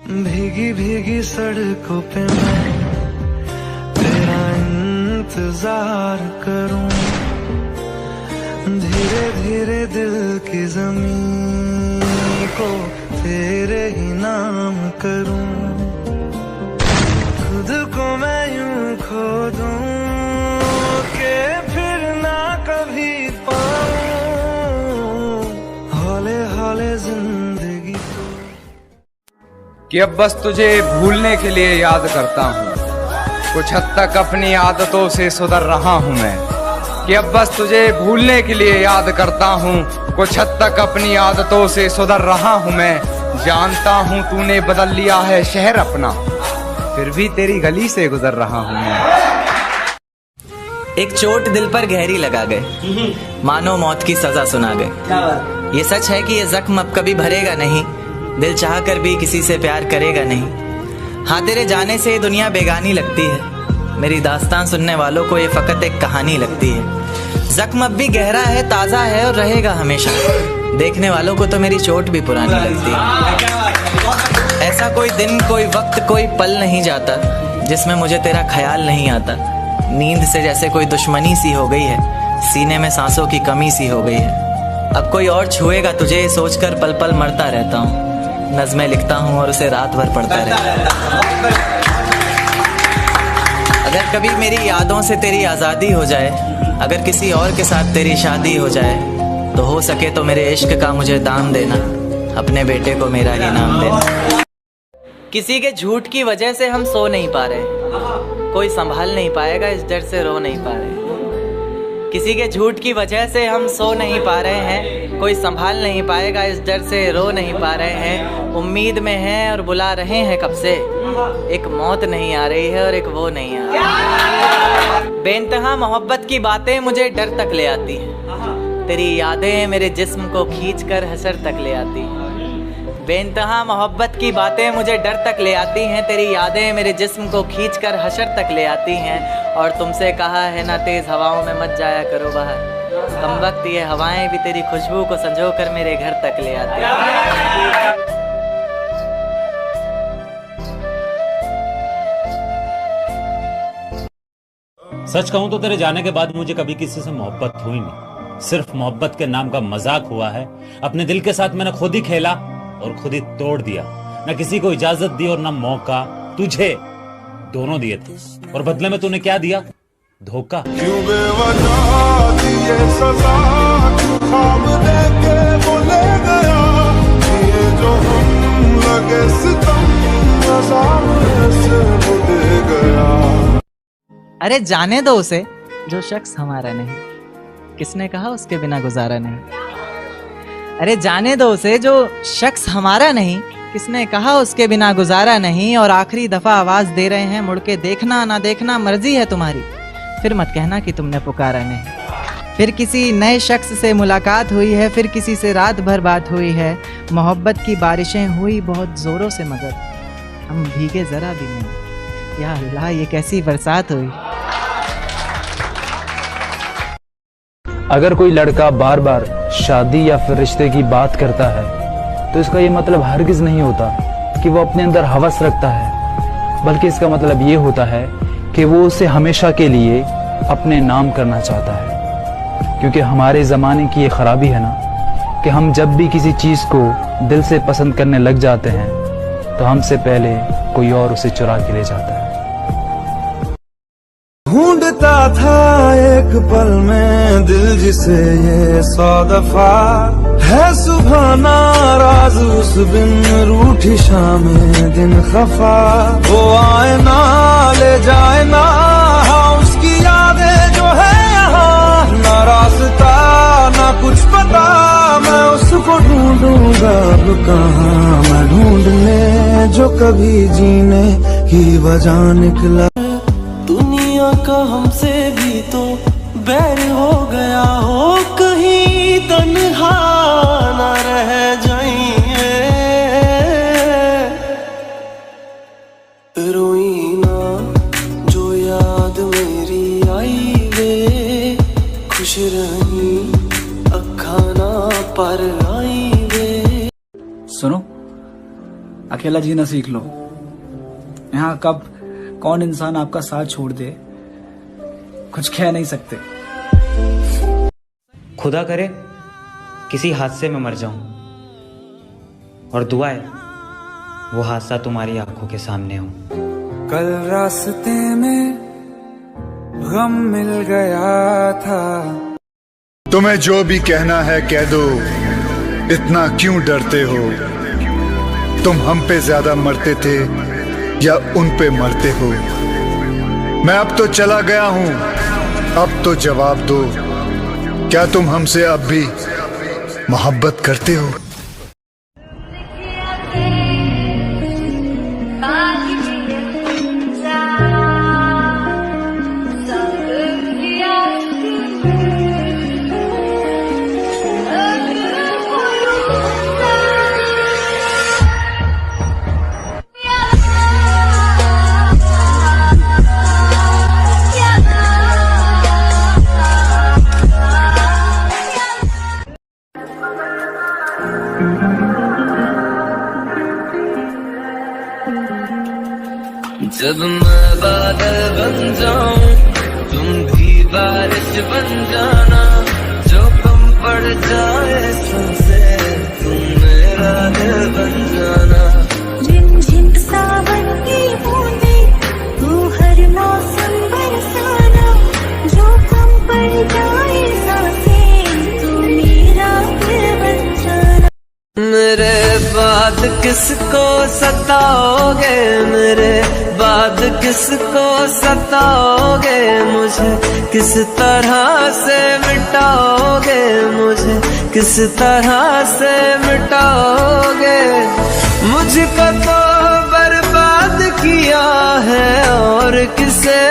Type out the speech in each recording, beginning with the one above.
भीगी भीगी सड़कों पे मैं तेरा इंतजार करूं, धीरे धीरे दिल की जमीन को तेरे ही नाम करूं, खुद को मैं यूं खो दूं कि फिर ना कभी पाऊं, हौले हौले जिंदगी को। कि अब बस तुझे भूलने के लिए याद करता हूँ, कुछ हद तक अपनी आदतों से सुधर रहा हूँ मैं। कि अब बस तुझे भूलने के लिए याद करता हूँ, कुछ हद तक अपनी आदतों से सुधर रहा हूँ मैं। जानता हूँ तूने बदल लिया है शहर अपना, फिर भी तेरी गली से गुजर रहा हूँ मैं। एक चोट दिल पर गहरी लगा गए, मानो मौत की सजा सुना गए। ये सच है कि ये जख्म अब कभी भरेगा नहीं, दिल चाह कर भी किसी से प्यार करेगा नहीं। हाँ, तेरे जाने से दुनिया बेगानी लगती है, मेरी दास्तान सुनने वालों को ये फकत एक कहानी लगती है। जख्म अब भी गहरा है, ताज़ा है और रहेगा हमेशा, देखने वालों को तो मेरी चोट भी पुरानी लगती है। ऐसा कोई दिन, कोई वक्त, कोई पल नहीं जाता जिसमें मुझे तेरा ख्याल नहीं आता। नींद से जैसे कोई दुश्मनी सी हो गई है, सीने में सांसों की कमी सी हो गई है। अब कोई और छुएगा तुझे सोचकर पल पल मरता रहता हूँ, नज़्में लिखता हूँ और उसे रात भर पढ़ता रहता हूँ। अगर कभी मेरी यादों से तेरी आज़ादी हो जाए, अगर किसी और के साथ तेरी शादी हो जाए, तो हो सके तो मेरे इश्क का मुझे दाम देना, अपने बेटे को मेरा ही नाम देना। किसी के झूठ की वजह से हम सो नहीं पा रहे, कोई संभाल नहीं पाएगा इस डर से रो नहीं पा रहे। किसी के झूठ की वजह से हम सो नहीं पा रहे हैं, कोई संभाल नहीं पाएगा इस डर से रो नहीं पा रहे हैं। उम्मीद में हैं और बुला रहे हैं कब से, एक मौत नहीं आ रही है और एक वो नहीं आ रही। बेइंतहा मोहब्बत की बातें मुझे डर तक ले आती हैं, तेरी यादें मेरे जिस्म को खींच कर हशर तक ले आती हैं। बेइंतहा मोहब्बत की बातें मुझे डर तक ले आती हैं, तेरी यादें मेरे जिस्म को खींच कर हशर तक ले आती हैं। और तुमसे कहा है ना तेज़ हवाओं में मत जाया करो बाहर, कमबख्त ये हवाएं भी तेरी खुशबू को संजो कर मेरे घर तक ले आती हैं। सच कहूं तो तेरे जाने के बाद मुझे कभी किसी से मोहब्बत हुई नहीं, सिर्फ मोहब्बत के नाम का मजाक हुआ है। अपने दिल के साथ मैंने खुद ही खेला और खुद ही तोड़ दिया, न किसी को इजाजत दी और न मौका, तुझे दोनों दिए थे और बदले में तूने क्या दिया? धोखा। क्यों बेवजह दिए सजा, ख्वाब लेके बोले गया, ये जो हम लगे सितम अज़ाब से बुझ गया। अरे जाने दो उसे जो शख्स हमारा नहीं, किसने कहा उसके बिना गुजारा नहीं। अरे जाने दो उसे जो शख्स हमारा नहीं, किसने कहा उसके बिना गुजारा नहीं। और आखिरी दफा आवाज दे रहे हैं, मुड़ के देखना ना देखना मर्जी है तुम्हारी, फिर मत कहना कि तुमने पुकारा नहीं। फिर किसी नए शख्स से मुलाकात हुई है, फिर किसी से रात भर बात हुई है। मोहब्बत की बारिशें हुई बहुत जोरों से, मगर हम भीगे जरा भी नहीं। या अल्लाह, ये कैसी बरसात हुई। अगर कोई लड़का बार बार शादी या फिर रिश्ते की बात करता है, तो इसका ये मतलब हरगिज नहीं होता कि वो अपने अंदर हवस रखता है, बल्कि इसका मतलब ये होता है कि वो उसे हमेशा के लिए अपने नाम करना चाहता है। क्योंकि हमारे ज़माने की ये खराबी है ना कि हम जब भी किसी चीज़ को दिल से पसंद करने लग जाते हैं, तो हमसे पहले कोई और उसे चुरा के ले जाता है। ढूंढता था एक पल में दिल जिसे ये 100 दफा, है सुबह नाराज उस बिन रूठी शामें दिन खफा। वो आए ना ले जाए ना, हाँ उसकी यादें जो है यहाँ, ना रास्ता ना कुछ पता, मैं उसको ढूंढूंगा अब कहाँ। मैं ढूंढने जो कभी जीने की वजह निकला, दुनिया का हमसे भी तो बैर हो गया हो, कहीं तन्हा ना रह जाइए। रोई ना जो याद मेरी आई वे, खुश रही अखा ना पर आई वे। सुनो, आखिर अकेला जीना सीख लो। यहाँ कब कौन इंसान आपका साथ छोड़ दे कुछ कह नहीं सकते। खुदा करे किसी हादसे में मर जाऊं, और दुआ है वो हादसा तुम्हारी आंखों के सामने हो। कल रास्ते में गम मिल गया था। तुम्हें जो भी कहना है कह दो, इतना क्यों डरते हो? तुम हम पे ज्यादा मरते थे या उन पे मरते हो? मैं अब तो चला गया हूं, अब तो जवाब दो, क्या तुम हमसे अब भी मोहब्बत करते हो? जब मैं बादल बन जाऊं तुम भी बारिश बन जाना, जो कम पड़ जाए तुमसे तुम मेरा दिल बन जाना। झिम सावन की बूंदे तू हर मौसम बरसाना, जो कम पड़ जाए सांसें तू मेरा दिल बन जाना। मेरे बाद किसको सताओगे, मेरे बाद किसको सताओगे, मुझे किस तरह से मिटाओगे, मुझे किस तरह से मिटाओगे। मुझको तो बर्बाद किया है और किसे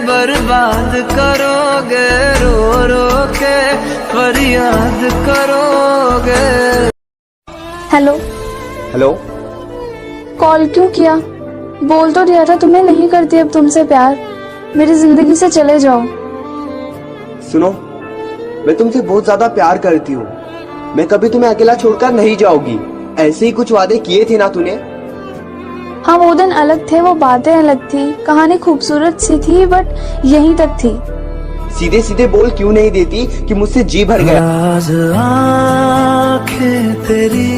बर्बाद करोगे, रो रो के फरियाद करोगे। हेलो हेलो, कॉल क्यों किया? बोल तो दिया था तुम्हें नहीं करती अब तुमसे प्यार, मेरी जिंदगी से चले जाओ। सुनो, मैं तुमसे बहुत ज्यादा प्यार करती हूँ, मैं कभी तुम्हें अकेला छोड़कर नहीं जाऊंगी। ऐसे ही कुछ वादे किए थे ना तूने? हाँ वो दिन अलग थे, वो बातें अलग थी, कहानी खूबसूरत सी थी बट यहीं तक थी। सीधे सीधे बोल क्यों नहीं देती कि मुझसे जी भर गया? आंखें तेरी